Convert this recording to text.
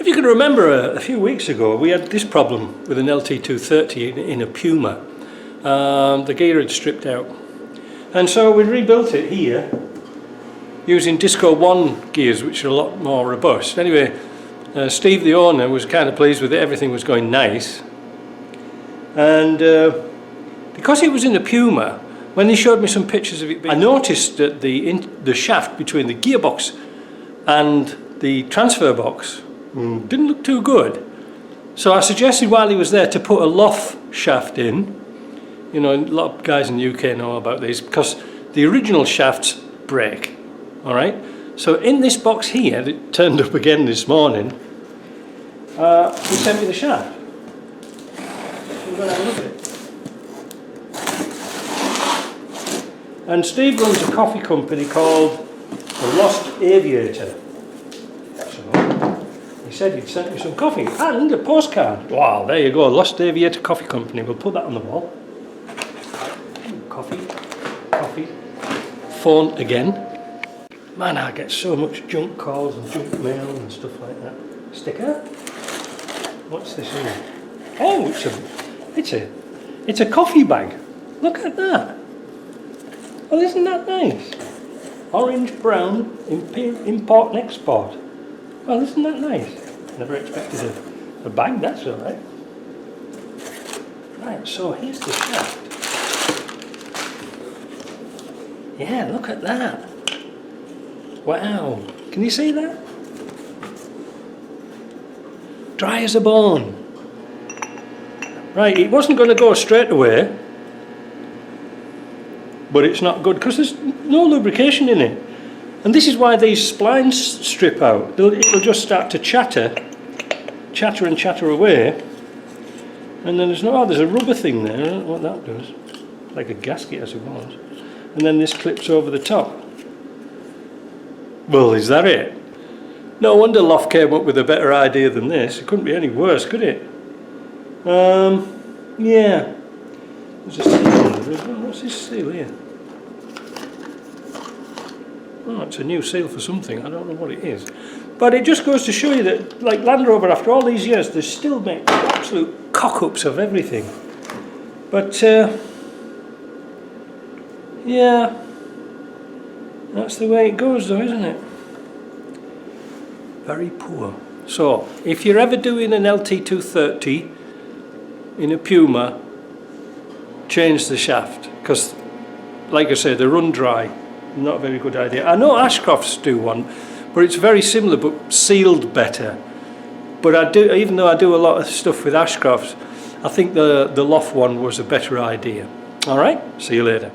But you can remember a few weeks ago we had this problem with an LT230 in a Puma. The gear had stripped out, and so we rebuilt it here using Disco 1 gears, which are a lot more robust. Anyway, Steve, the owner, was kind of pleased with it. Everything was going nice, and because it was in a Puma, when they showed me some pictures of it, I noticed that the shaft between the gearbox and the transfer box didn't look too good. So I suggested while he was there to put a loft shaft in. You know, a lot of guys in the UK know about these because the original shafts break. Alright, so in this box here that turned up again this morning, he sent me the shaft. So we're going to have a look at it. And Steve runs a coffee company called The Lost Aviator. So he said he'd sent me some coffee and a postcard. Wow, there you go, Lost Aviator Coffee Company. We'll put that on the wall. Coffee, phone again. Man, I get so much junk calls and junk mail and stuff like that. Sticker? What's this here? Oh, it's a coffee bag. Look at that. Well, isn't that nice? Orange brown import and export. Well, isn't that nice? Never expected a bag, that's all right. Right, so here's the shaft. Yeah, look at that. Wow, can you see that? Dry as a bone. Right, it wasn't going to go straight away, but it's not good because there's no lubrication in it. And this is why these splines strip out. It'll just start to chatter away. And then there's a rubber thing there. I don't know what that does. Like a gasket, I suppose. And then this clips over the top. Well, is that it? No wonder Loft came up with a better idea than this. It couldn't be any worse, could it? Yeah. There's a seal on there as well. What's this seal here? Oh, it's a new seal for something. I don't know what it is. But it just goes to show you that, like Land Rover, after all these years, they still make absolute cock-ups of everything. But, yeah, that's the way it goes though, isn't it? Very poor. So, if you're ever doing an LT230 in a Puma, change the shaft, because, like I say, they run dry. Not a very good idea. I know Ashcrofts do one, but it's very similar, but sealed better. But even though I do a lot of stuff with Ashcrofts, I think the Loft one was a better idea. All right, see you later.